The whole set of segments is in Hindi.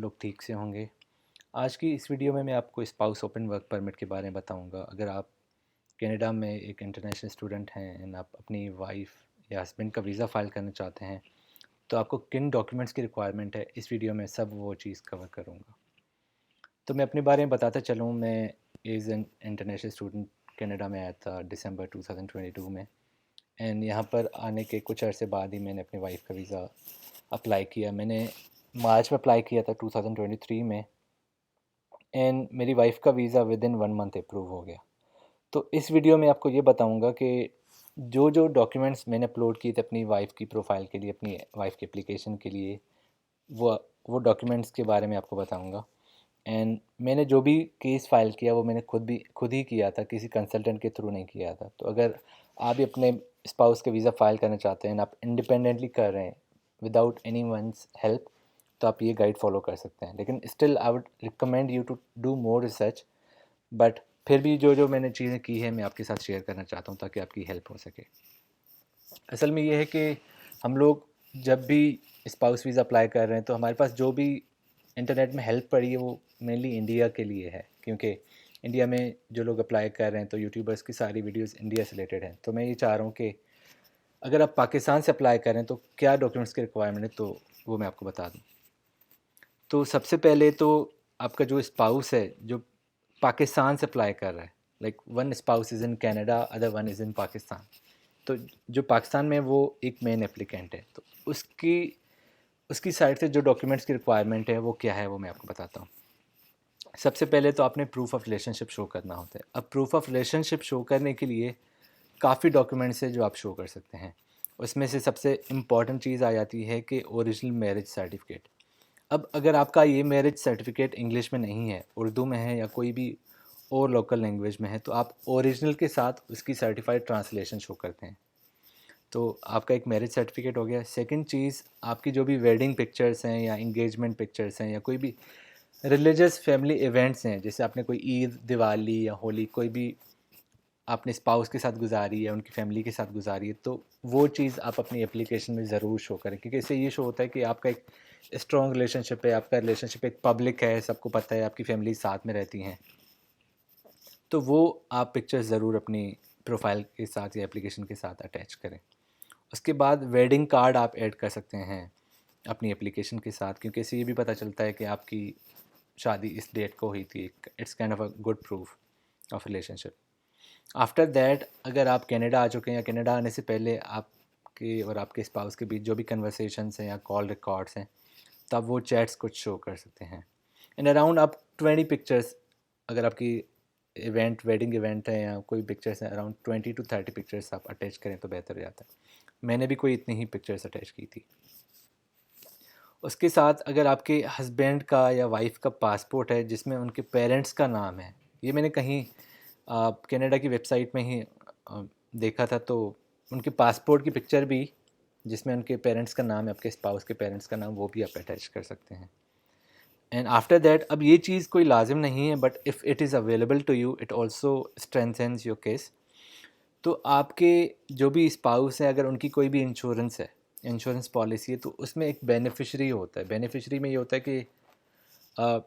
लोग ठीक से होंगे। आज की इस वीडियो में मैं आपको स्पाउस ओपन वर्क परमिट के बारे में बताऊंगा। अगर आप कनाडा में एक इंटरनेशनल स्टूडेंट हैं एंड आप अपनी वाइफ या हस्बैंड का वीज़ा फ़ाइल करना चाहते हैं तो आपको किन डॉक्यूमेंट्स की रिक्वायरमेंट है, इस वीडियो में सब वो चीज़ कवर करूँगा। तो मैं अपने बारे में बताता चलूँ। मैं as an international student Canada में आया था दिसंबर 2022 में, एंड यहाँ पर आने के कुछ अरसे बाद ही मैंने अपनी वाइफ का वीज़ा अप्लाई किया। मैंने मार्च में अप्लाई किया था 2023 में, एंड मेरी वाइफ का visa with in 1 month approve हो गया। तो इस वीडियो में आपको ये बताऊंगा कि जो जो डॉक्यूमेंट्स मैंने अपलोड किए थे अपनी वाइफ की प्रोफाइल के लिए, अपनी वाइफ के एप्लीकेशन के लिए, वो वो डॉक्यूमेंट्स के बारे में आपको बताऊंगा। एंड मैंने जो भी केस फाइल किया वो मैंने खुद ही किया था, किसी कंसल्टेंट के थ्रू नहीं किया था। तो अगर आप भी अपने स्पाउस का वीज़ा फ़ाइल करना चाहते हैं, आप इंडिपेंडेंटली कर रहे हैं विदाउट एनी वंस हेल्प, तो आप ये गाइड फॉलो कर सकते हैं। लेकिन still I would recommend you to do more research, but फिर भी जो जो मैंने चीज़ें की हैं मैं आपके साथ शेयर करना चाहता हूँ ताकि आपकी हेल्प हो सके। असल में ये है कि हम लोग जब भी स्पाउस वीज़ा अप्लाई कर रहे हैं तो हमारे पास जो भी इंटरनेट में हेल्प पड़ी है वो मेनली इंडिया के लिए है, क्योंकि इंडिया में जो लोग अप्लाई कर रहे हैं तो यूट्यूबर्स की सारी वीडियोस इंडिया से रिलेटेड हैं। तो मैं ये चाह रहा हूँ कि अगर आप पाकिस्तान से अप्लाई कर रहे हैं तो क्या डॉक्यूमेंट्स की रिक्वायरमेंट है, तो वो मैं आपको बता दूँ। तो सबसे पहले तो आपका जो स्पाउस है जो पाकिस्तान से अप्लाई कर रहा है, like one spouse is in Canada, other one is in Pakistan. तो जो पाकिस्तान में वो एक मेन एप्लीकेंट है, तो उसकी उसकी साइड से जो डॉक्यूमेंट्स की रिक्वायरमेंट है वो क्या है वो मैं आपको बताता हूँ। सबसे पहले तो आपने प्रूफ ऑफ रिलेशनशिप शो करना होता है। अब प्रूफ ऑफ रिलेशनशिप शो करने के लिए काफ़ी डॉक्यूमेंट्स है जो आप शो कर सकते हैं। उसमें से सबसे इम्पॉर्टेंट चीज़ आ जाती है कि ओरिजिनल मैरिज सर्टिफिकेट। अब अगर आपका ये मैरिज सर्टिफिकेट इंग्लिश में नहीं है, उर्दू में है या कोई भी और लोकल लैंग्वेज में है, तो आप ओरिजिनल के साथ उसकी सर्टिफाइड ट्रांसलेशन शो करते हैं। तो आपका एक मैरिज सर्टिफिकेट हो गया। सेकंड चीज़, आपकी जो भी वेडिंग पिक्चर्स हैं या इंगेजमेंट पिक्चर्स हैं या कोई भी रिलीजियस फैमिली इवेंट्स हैं, जैसे आपने कोई ईद, दिवाली या होली कोई भी आपने स्पाउस के साथ गुजारी है, उनकी फैमिली के साथ गुजारी है, तो वो चीज़ आप अपनी एप्लीकेशन में ज़रूर शो करें, क्योंकि इससे ये शो होता है कि आपका एक स्ट्रॉन्ग रिलेशनशिप है, आपका रिलेशनशिप एक पब्लिक है, सबको पता है आपकी फैमिली साथ में रहती हैं। तो वो आप पिक्चर्स ज़रूर अपनी प्रोफाइल के साथ या एप्लीकेशन के साथ अटैच करें। उसके बाद वेडिंग कार्ड आप ऐड कर सकते हैं अपनी एप्लीकेशन के साथ, क्योंकि इससे ये भी पता चलता है कि आपकी शादी इस डेट को हुई थी। It's kind of a good proof of relationship. After that, अगर आप कनाडा आ चुके हैं या कनाडा आने से पहले आपके और आपके स्पाउस के बीच जो भी कन्वर्सेशंस हैं या कॉल रिकॉर्ड्स हैं, तो आप वो चैट्स कुछ शो कर सकते हैं। एंड अराउंड आप 20 पिक्चर्स, अगर आपकी वेडिंग इवेंट है या कोई पिक्चर्स हैं, अराउंड 20 to 30 पिक्चर्स आप अटैच करें तो बेहतर हो जाता है। मैंने भी कोई इतनी ही पिक्चर्स अटैच की थी। उसके साथ अगर आपके हस्बैंड का या वाइफ का पासपोर्ट है जिसमें उनके पेरेंट्स का नाम है, ये मैंने कहीं कनाडा की वेबसाइट में ही देखा था, तो उनके पासपोर्ट की पिक्चर भी जिसमें उनके पेरेंट्स का नाम है, आपके स्पाउस के पेरेंट्स का नाम, वो भी आप अटैच कर सकते हैं। एंड आफ्टर दैट, अब ये चीज़ कोई लाजिम नहीं है, but if it is available to you it also strengthens your case. तो आपके जो भी स्पाउस हैं, अगर उनकी कोई भी इंश्योरेंस है, इंश्योरेंस पॉलिसी है, तो उसमें एक बेनिफिशरी होता है। बेनिफिशरी में ये होता है कि अ,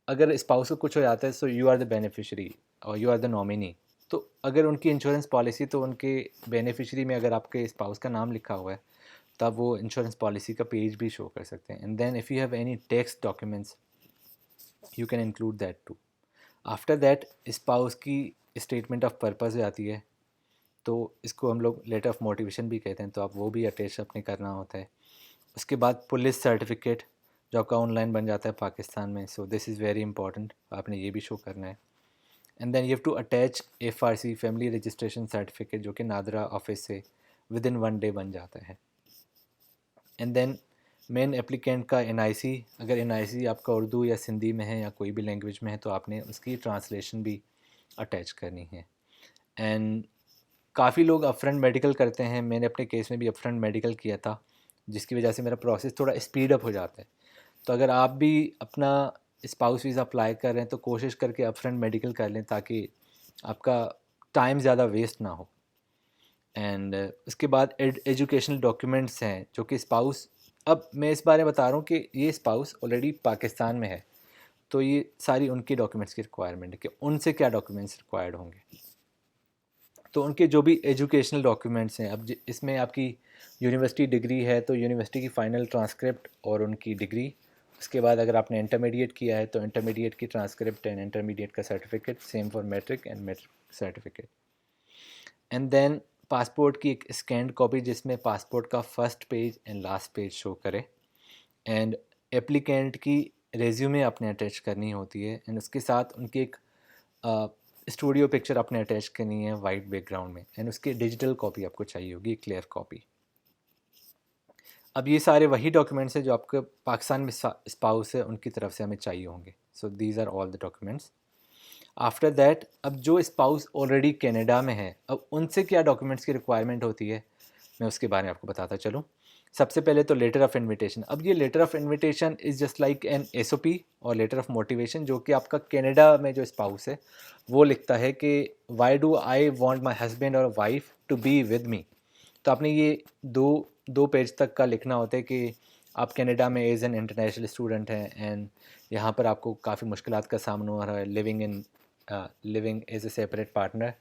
अगर स्पाउस को कुछ हो जाता है so you are the beneficiary और यू आर द नॉमिनी। तो अगर उनकी इंश्योरेंस पॉलिसी, तो उनके बेनिफिशरी में अगर आपके स्पाउस का नाम लिखा हुआ है तो आप वो इंश्योरेंस पॉलिसी का पेज भी शो कर सकते हैं। And then if you have any tax documents you can include that too. After that spouse की स्टेटमेंट ऑफ पर्पज़ आती है, तो इसको हम लोग लेटर ऑफ मोटिवेशन भी कहते हैं, तो आप वो भी अटैच अपने करना होता है। उसके बाद पुलिस सर्टिफिकेट जो आपका ऑनलाइन बन जाता है पाकिस्तान में, so this is very important, आपने ये भी शो करना है। And then you have to attach FRC family registration certificate, जो कि नादरा ऑफिस से विद इन 1 डे बन जाता है। एंड देन मेन एप्लीकेंट का NIC, अगर NIC आपका उर्दू या सिंधी में है या कोई भी लैंग्वेज में है तो आपने उसकी ट्रांसलेशन भी अटैच करनी है। एंड काफ़ी लोग अपफ्रंट मेडिकल करते हैं, मैंने अपने केस में भी अपफ्रंट मेडिकल किया था, जिसकी वजह से मेरा प्रोसेस थोड़ा स्पीड अप हो जाता है। तो अगर आप भी अपना स्पाउस वीज़ा अप्लाई कर रहे हैं तो कोशिश करके अपफ्रंट मेडिकल कर लें ताकि आपका टाइम ज़्यादा वेस्ट ना हो। एंड उसके बाद एजुकेशनल डॉक्यूमेंट्स हैं जो कि स्पाउस अब मैं इस बारे में बता रहा हूँ कि ये स्पाउस ऑलरेडी पाकिस्तान में है, तो ये सारी उनकी डॉक्यूमेंट्स की रिक्वायरमेंट है कि उनसे क्या डॉक्यूमेंट्स रिक्वायर्ड होंगे। तो उनके जो भी एजुकेशनल डॉक्यूमेंट्स हैं, अब इसमें आपकी यूनिवर्सिटी डिग्री है तो यूनिवर्सिटी की फ़ाइनल ट्रांसक्रिप्ट और उनकी डिग्री। उसके बाद अगर आपने इंटरमीडिएट किया है तो इंटरमीडिएट की ट्रांसक्रिप्ट एंड इंटरमीडिएट का certificate, same for matric and matric certificate. And then passport की एक स्कैंड कॉपी जिसमें पासपोर्ट का first page and last page show करे। एंड एप्लीकेंट की रेज्यूमे आपने अटैच करनी होती है, एंड उसके साथ उनकी एक स्टूडियो पिक्चर आपने अटैच करनी है वाइट बैकग्राउंड में, एंड उसकी डिजिटल कॉपी आपको चाहिए होगी, क्लियर कॉपी। अब ये सारे वही डॉक्यूमेंट्स हैं जो आपके पाकिस्तान में स्पाउस है उनकी तरफ से हमें चाहिए होंगे। So these are all the documents. After that, अब जो स्पाउस ऑलरेडी कनाडा में है, अब उनसे क्या डॉक्यूमेंट्स की रिक्वायरमेंट होती है, मैं उसके बारे में आपको बताता चलूँ। सबसे पहले तो लेटर ऑफ़ इनविटेशन। अब ये letter of invitation is just like an SOP और लेटर ऑफ़ मोटिवेशन, जो कि आपका कनाडा में जो स्पाउस है वो लिखता है कि why do I want my husband और wife to be with me. तो आपने ये दो दो पेज तक का लिखना होता है कि आप कनाडा में एज एन इंटरनेशनल स्टूडेंट हैं एंड यहाँ पर आपको काफ़ी मुश्किलात का सामना हो रहा है living as a separate partner.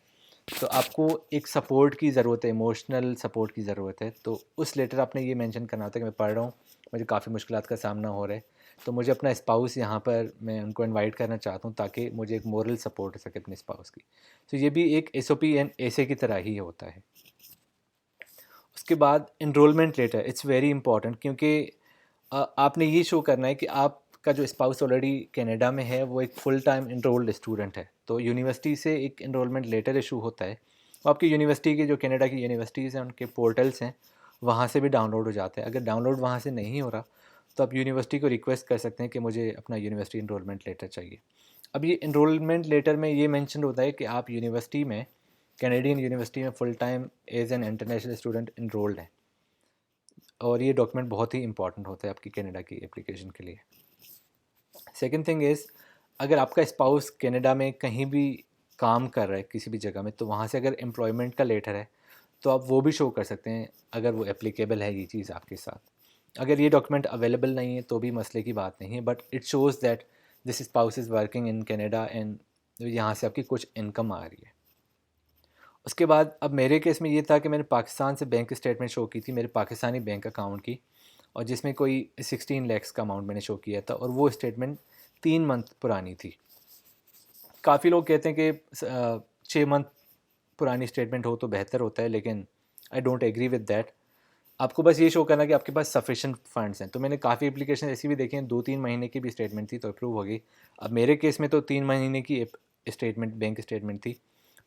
तो आपको एक सपोर्ट की ज़रूरत है, इमोशनल सपोर्ट की ज़रूरत है। तो उस लेटर आपने ये मेंशन करना होता है कि मैं पढ़ रहा हूँ, मुझे काफ़ी मुश्किलात का सामना हो रहा है, तो मुझे अपना स्पाउस यहाँ पर मैं उनको इनवाइट करना चाहता हूँ ताकि मुझे एक मोरल सपोर्ट हो सके अपने स्पाउस की। तो ये भी एक एसओपी एंड एसे की तरह ही होता है। उसके बाद enrolment letter, it's very important, क्योंकि आपने ये शो करना है कि आपका जो स्पाउस ऑलरेडी कनाडा में है वो एक फुल टाइम इनरोल्ड स्टूडेंट है। तो यूनिवर्सिटी से एक इनरोलमेंट लेटर इशू होता है, वो आपकी यूनिवर्सिटी के जो कनाडा की यूनिवर्सिटीज़ हैं उनके पोर्टल्स हैं वहाँ से भी डाउनलोड हो जाते हैं। अगर डाउनलोड वहाँ से नहीं हो रहा तो आप यूनिवर्सिटी को रिक्वेस्ट कर सकते हैं कि मुझे अपना यूनिवर्सिटी इनरोलमेंट लेटर चाहिए। अब ये इनरोलमेंट लेटर में ये मेंशन होता है कि आप यूनिवर्सिटी में, कैनेडियन यूनिवर्सिटी में full time as an international student enrolled हैं, और ये डॉक्यूमेंट बहुत ही इंपॉर्टेंट होता है आपकी कनाडा की एप्लीकेशन के लिए। सेकंड थिंग इज़, अगर आपका स्पाउस कनाडा में कहीं भी काम कर रहा है किसी भी जगह में, तो वहाँ से अगर एम्प्लॉयमेंट का लेटर है तो आप वो भी शो कर सकते हैं अगर वो एप्लीकेबल है ये चीज़ आपके साथ। अगर ये डॉक्यूमेंट अवेलेबल नहीं है तो भी मसले की बात नहीं है, but it shows that this spouse is working in Canada and यहाँ से आपकी कुछ इनकम आ रही है। उसके बाद अब मेरे केस में ये था कि मैंने पाकिस्तान से बैंक स्टेटमेंट शो की थी, मेरे पाकिस्तानी बैंक अकाउंट की, और जिसमें कोई 16 लैक्स का अमाउंट मैंने शो किया था, और वो स्टेटमेंट 3 मंथ पुरानी थी। काफ़ी लोग कहते हैं कि 6 मंथ पुरानी स्टेटमेंट हो तो बेहतर होता है, लेकिन I don't agree with that. आपको बस ये शो करना कि आपके पास सफिशेंट फंड्स हैं। तो मैंने काफ़ी एप्लीकेशन ऐसी भी देखी हैं 2-3 महीने की भी स्टेटमेंट थी तो अप्रूव हो गई। अब मेरे केस में तो 3 महीने की स्टेटमेंट, बैंक स्टेटमेंट थी,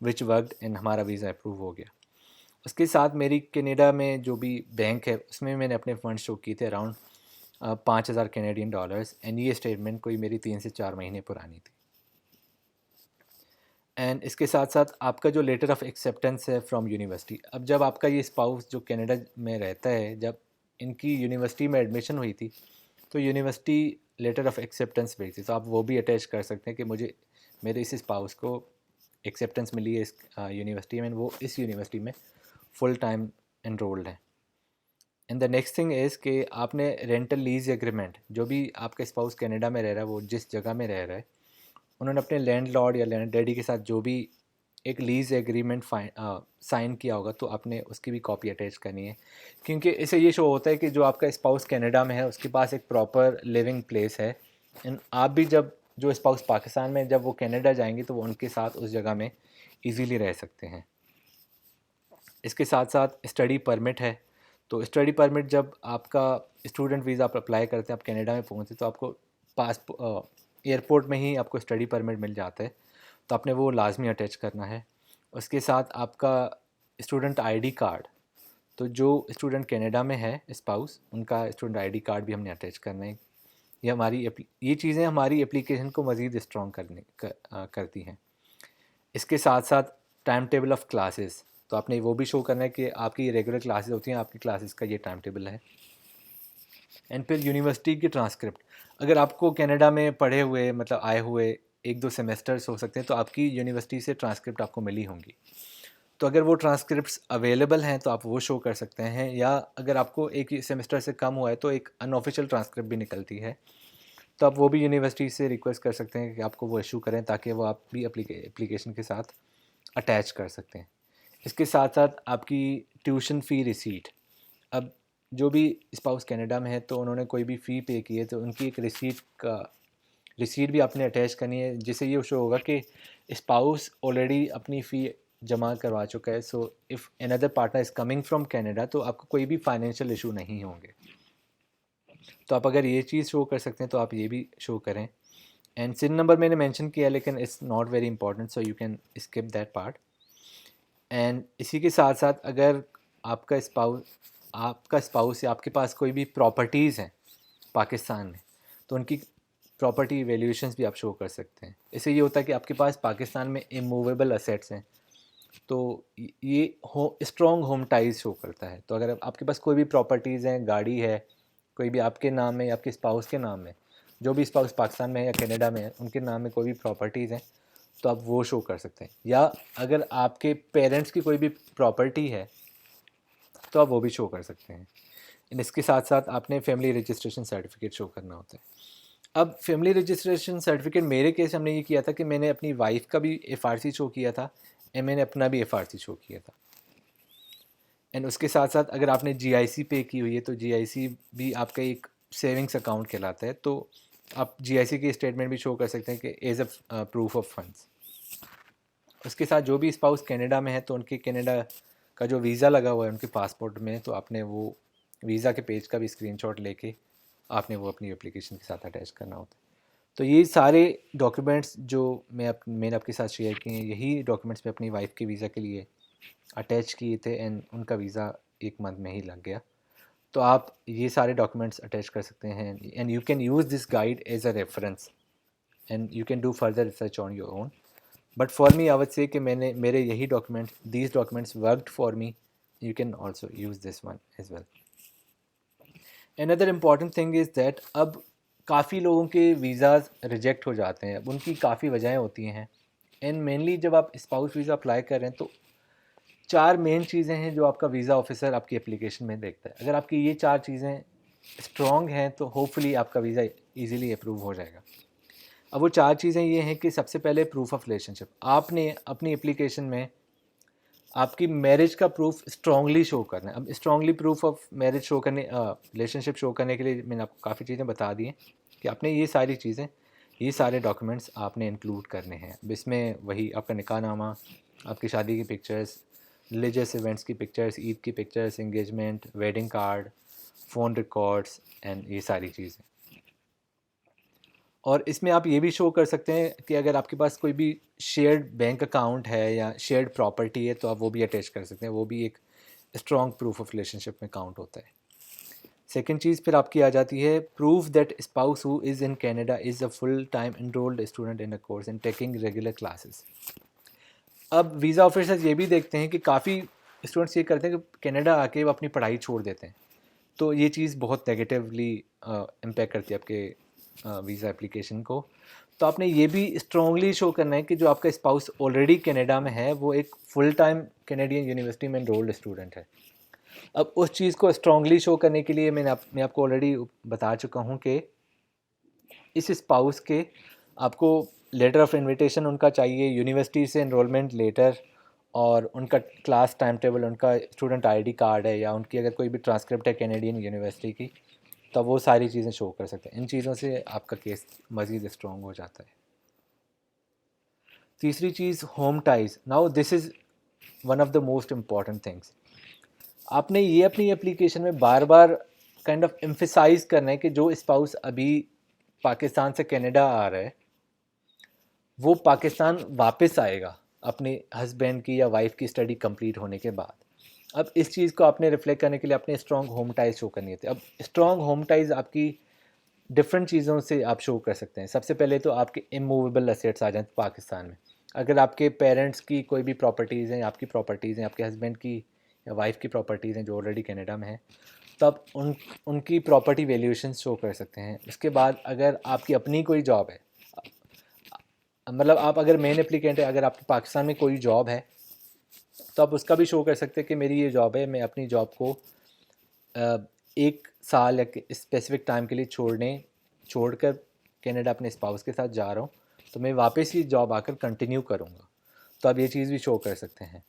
विच वर्कड एंड हमारा वीज़ा अप्रूव हो गया। उसके साथ मेरी कनाडा में जो भी बैंक है उसमें मैंने अपने फंड शो किए थे अराउंड 5,000 कैनेडियन डॉलर्स, एंड ये स्टेटमेंट कोई मेरी 3 से 4 महीने पुरानी थी। एंड इसके साथ साथ आपका जो लेटर ऑफ एक्सेप्टेंस है फ्रॉम यूनिवर्सिटी, अब जब आपका ये स्पाउस जो कनाडा में रहता है, जब इनकी यूनिवर्सिटी में एडमिशन हुई थी तो यूनिवर्सिटी लेटर ऑफ एक्सेप्टेंस भेजी, तो आप वो भी अटैच कर सकते हैं कि मुझे मेरे इस स्पाउस को एक्सेप्टेंस मिली है इस यूनिवर्सिटी में, वो इस यूनिवर्सिटी में फुल टाइम एनरोल्ड है। And the next thing is कि आपने रेंटल लीज एग्रीमेंट, जो भी आपका स्पाउस कनाडा में रह रहा है वो जिस जगह में रह रहा है, उन्होंने अपने लैंडलॉर्ड या लैंड डैडी के साथ जो भी एक लीज़ एग्रीमेंट साइन किया होगा तो आपने उसकी भी कॉपी अटैच करनी है, क्योंकि इससे ये शो होता है कि जो आपका स्पाउस कनाडा में है उसके पास एक प्रॉपर लिविंग प्लेस है, एंड आप भी जब जो स्पाउस पाकिस्तान में जब वो कनाडा जाएंगे तो वो उनके साथ उस जगह में इजीली रह सकते हैं। इसके साथ साथ स्टडी परमिट है, तो स्टडी परमिट जब आपका स्टूडेंट वीज़ा आप अप्लाई करते हैं, आप कनाडा में पहुँचे तो आपको एयरपोर्ट में ही आपको स्टडी परमिट मिल जाता है, तो आपने वो लाजमी अटैच करना है। उसके साथ आपका स्टूडेंट आईडी कार्ड, तो जो स्टूडेंट कनाडा में है स्पाउस, उनका स्टूडेंट आईडी कार्ड भी हमने अटैच करना है। ये चीज़ें हमारी एप्लीकेशन को मज़ीद स्ट्रॉन्ग करती हैं। इसके साथ साथ टाइम टेबल ऑफ क्लासेस, तो आपने वो भी शो करना है कि आपकी रेगुलर क्लासेस होती हैं, आपकी क्लासेस का ये टाइम टेबल है। एंड फिर यूनिवर्सिटी की ट्रांसक्रिप्ट, अगर आपको कनाडा में पढ़े हुए आए हुए 1-2 सेमेस्टर्स हो सकते हैं तो आपकी यूनिवर्सिटी से ट्रांसक्रिप्ट आपको मिली होंगी, तो अगर वो ट्रांसक्रिप्ट्स अवेलेबल हैं तो आप वो शो कर सकते हैं, या अगर आपको एक ही सेमेस्टर से कम हुआ है तो एक अनऑफिशियल ट्रांसक्रिप्ट भी निकलती है, तो आप वो भी यूनिवर्सिटी से रिक्वेस्ट कर सकते हैं कि आपको वो इशू करें, ताकि वो आप भी एप्लीकेशन के साथ अटैच कर सकते हैं। इसके साथ साथ आपकी ट्यूशन फ़ी रिसीट, अब जो भी स्पाउस कनाडा में है तो उन्होंने कोई भी फ़ी पे की है तो उनकी एक रिसीट भी आपने अटैच करनी है, जिससे ये शो होगा कि स्पाउस ऑलरेडी अपनी फ़ी जमा करवा चुका है। So if another partner is coming from Canada तो आपको कोई भी फाइनेंशियल इशू नहीं होंगे। तो आप अगर ये चीज़ शो कर सकते हैं तो आप ये भी शो करें। एंड सिन नंबर मैंने मेंशन किया, लेकिन it's not very important, so you can skip that part. And इसी के साथ साथ अगर आपका स्पाउस या आपके पास कोई भी प्रॉपर्टीज़ हैं पाकिस्तान में, तो उनकी प्रॉपर्टी वैल्यूएशंस भी आप शो कर सकते हैं। इससे ये होता है कि आपके पास पाकिस्तान में इमूवेबल असेट्स हैं, तो ये स्ट्रॉन्ग होम टाइज शो करता है। तो अगर आपके पास कोई भी प्रॉपर्टीज़ हैं, गाड़ी है, कोई भी आपके नाम में या आपके स्पाउस के नाम में, जो भी स्पाउस पाकिस्तान में है या कनाडा में है, उनके नाम में कोई भी प्रॉपर्टीज़ हैं तो आप वो शो कर सकते हैं। या अगर आपके पेरेंट्स की कोई भी प्रॉपर्टी है तो आप वो भी शो कर सकते हैं। इसके साथ साथ आपने फैमिली रजिस्ट्रेशन सर्टिफिकेट शो करना होता है। अब फैमिली रजिस्ट्रेशन सर्टिफिकेट मेरे केस हमने ये किया था कि मैंने अपनी वाइफ का भी एफआरसी शो किया था एंड मैंने अपना भी एफआरसी शो किया था। एंड उसके साथ साथ अगर आपने जीआईसी पे की हुई है तो जीआईसी भी आपका एक सेविंग्स अकाउंट कहलाता है, तो आप जीआईसी की स्टेटमेंट भी शो कर सकते हैं कि as a proof of funds. उसके साथ जो भी स्पाउस कनाडा में है तो उनके कनाडा का जो वीज़ा लगा हुआ है उनके पासपोर्ट में, तो आपने वो वीज़ा के पेज का भी स्क्रीनशॉट लेके आपने वो अपनी एप्लीकेशन के साथ अटैच करना होता है। तो ये सारे डॉक्यूमेंट्स जो मैंने आपके साथ शेयर किए हैं, यही डॉक्यूमेंट्स मैं अपनी वाइफ के वीज़ा के लिए अटैच किए थे एंड उनका वीज़ा 1 मंथ में ही लग गया। तो आप ये सारे डॉक्यूमेंट्स अटैच कर सकते हैं and you can use this guide as a reference and you can do further research on your own. But for me I would say कि मेरे यही documents, these documents worked for me, you can also use this one as well. Another important thing is that अब काफ़ी लोगों के वीज़ाज़ रिजेक्ट हो जाते हैं। अब उनकी काफ़ी वजहें होती हैं एंड मेनली जब आप स्पाउस वीज़ा अप्लाई कर रहे हैं तो 4 मेन चीज़ें हैं जो आपका वीज़ा ऑफिसर आपकी एप्लीकेशन में देखता है। अगर आपकी ये 4 चीज़ें स्ट्रॉन्ग हैं तो होपफुली आपका वीज़ा ईज़िली अप्रूव हो जाएगा। अब वो 4 चीज़ें ये हैं कि सबसे पहले प्रूफ ऑफ रिलेशनशिप। आपने अपनी एप्लीकेशन में आपकी मैरिज का प्रूफ स्ट्रांगली शो करना है। अब strongly proof of marriage show करने, रिलेशनशिप शो करने के लिए मैंने आपको काफ़ी चीज़ें बता दी हैं कि आपने ये सारी चीज़ें, ये सारे डॉक्यूमेंट्स आपने इंक्लूड करने हैं। अब इसमें वही आपका निकाहनामा, आपकी शादी की पिक्चर्स, रिलीजियस इवेंट्स की पिक्चर्स, ईद की pictures, engagement, wedding card, phone records and ये सारी चीज़ें। और इसमें आप ये भी शो कर सकते हैं कि अगर आपके पास कोई भी शेयर्ड बैंक अकाउंट है या शेयर्ड प्रॉपर्टी है तो आप वो भी अटैच कर सकते हैं। वो भी एक स्ट्रॉन्ग प्रूफ ऑफ रिलेशनशिप में काउंट होता है। सेकंड चीज़ फिर आपकी आ जाती है proof that spouse who is in Canada is a full time enrolled student in a course and taking regular classes. अब वीज़ा ऑफिसर्स ये भी देखते हैं कि काफ़ी स्टूडेंट्स ये करते हैं कि कनाडा आके वो अपनी पढ़ाई छोड़ देते हैं, तो ये चीज़ बहुत नेगेटिवली इम्पैक्ट करती है आपके वीज़ा एप्लीकेशन को। तो आपने ये भी स्ट्रॉन्गली शो करना है कि जो आपका स्पाउस ऑलरेडी कनाडा में है वो एक फुल टाइम कैनेडियन यूनिवर्सिटी में एनरोल्ड स्टूडेंट है। अब उस चीज़ को स्ट्रॉन्गली शो करने के लिए मैं आपको ऑलरेडी बता चुका हूँ कि इस स्पाउस के आपको लेटर ऑफ इनविटेशन उनका चाहिए, यूनिवर्सिटी से एनरोलमेंट लेटर, और उनका क्लास टाइम टेबल, उनका स्टूडेंट आईडी कार्ड है, या उनकी अगर कोई भी ट्रांसक्रिप्ट है कैनेडियन यूनिवर्सिटी की, तो वो सारी चीज़ें शो कर सकते हैं। इन चीज़ों से आपका केस मज़ीद स्ट्रॉन्ग हो जाता है। तीसरी चीज़ home ties. Now this is one of the most important things. आपने ये अपनी एप्लीकेशन में बार बार काइंड ऑफ एम्फिसाइज करना है कि जो स्पाउस अभी पाकिस्तान से कनाडा आ रहा है वो पाकिस्तान वापस आएगा अपने हस्बैंड की या वाइफ की स्टडी कंप्लीट होने के बाद। अब इस चीज़ को आपने रिफ्लेक्ट करने के लिए अपने स्ट्रॉन्ग होम टाइज शो करनी होती है। अब स्ट्रॉन्ग होम टाइज आपकी डिफरेंट चीज़ों से आप शो कर सकते हैं। सबसे पहले तो आपके इमूवेबल असेट्स आ जाते हैं पाकिस्तान में। अगर आपके पेरेंट्स की कोई भी प्रॉपर्टीज़ हैं, आपकी प्रॉपर्टीज़ हैं, आपके हस्बैंड की या वाइफ की प्रॉपर्टीज़ हैं जो ऑलरेडी कनाडा में है, तो आप उनकी प्रॉपर्टी वैल्यूएशन शो कर सकते हैं। उसके बाद अगर आपकी अपनी कोई जॉब है, मतलब आप अगर मेन एप्लीकेंट है, अगर आपके पाकिस्तान में कोई जॉब है तो आप उसका भी शो कर सकते हैं कि मेरी ये जॉब है, मैं अपनी जॉब को 1 साल या स्पेसिफिक टाइम के लिए छोड़कर कनाडा अपने स्पाउस के साथ जा रहा हूँ, तो मैं वापस ये जॉब आकर कंटिन्यू करूँगा। तो आप ये चीज़ भी शो कर सकते हैं।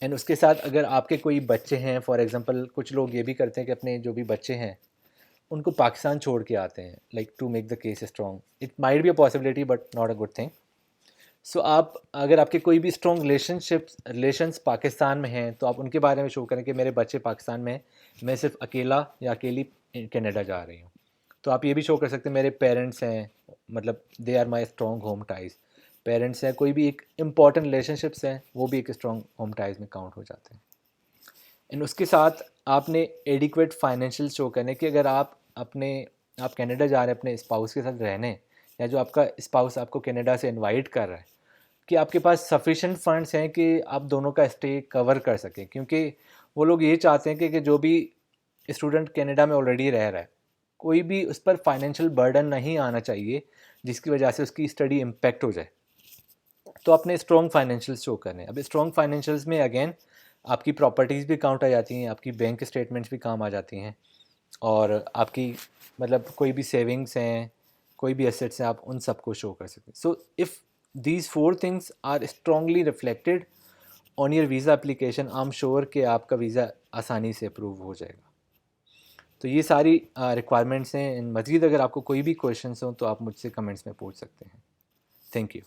एंड उसके साथ अगर आपके कोई बच्चे हैं, फॉर एग्जांपल कुछ लोग ये भी करते हैं कि अपने जो भी बच्चे हैं उनको पाकिस्तान छोड़ के आते हैं, like to make the case strong. It might be a possibility but not a good thing. So आप अगर आपके कोई भी स्ट्रॉन्ग रिलेशंस पाकिस्तान में हैं, तो आप उनके बारे में शो करें कि मेरे बच्चे पाकिस्तान में हैं, मैं सिर्फ अकेला या अकेली कनाडा जा रही हूँ। तो आप ये भी शो कर सकते हैं मेरे पेरेंट्स हैं, मतलब they are my strong home ties. Parents हैं, कोई भी एक इम्पॉर्टेंट रिलेशनशिप्स हैं, वो भी एक स्ट्रॉन्ग होम टाइज में काउंट हो जाते हैं। एंड उसके साथ आपने एडिक्वेट फाइनेंशियल शो करने कि अगर आप कनाडा जा रहे हैं अपने स्पाउस के साथ रहने, या जो आपका स्पाउस आपको कनाडा से इनवाइट कर रहा है, कि आपके पास सफिशेंट फंड्स हैं कि आप दोनों का स्टे कवर कर सकें। क्योंकि वो लोग ये चाहते हैं कि जो भी स्टूडेंट कनाडा में ऑलरेडी रह रहा है, कोई भी उस पर फाइनेंशियल बर्डन नहीं आना चाहिए जिसकी वजह से उसकी स्टडी इम्पेक्ट हो जाए। तो अपने स्ट्रॉन्ग फाइनेंशियल्स शो करने। अब स्ट्रॉन्ग फाइनेंशियल्स में अगेन आपकी प्रॉपर्टीज़ भी काउंट आ जाती हैं, आपकी बैंक स्टेटमेंट्स भी काम आ जाती हैं, और आपकी मतलब कोई भी सेविंग्स हैं, कोई भी एसेट्स हैं, आप उन सबको शो कर सकते हैं। So if these 4 things are strongly reflected on your visa application, I am sure कि आपका वीज़ा आसानी से अप्रूव हो जाएगा। तो ये सारी रिक्वायरमेंट्स हैं। मज़ीद अगर आपको कोई भी क्वेश्चंस हों तो आप मुझसे कमेंट्स में पूछ सकते हैं। Thank you.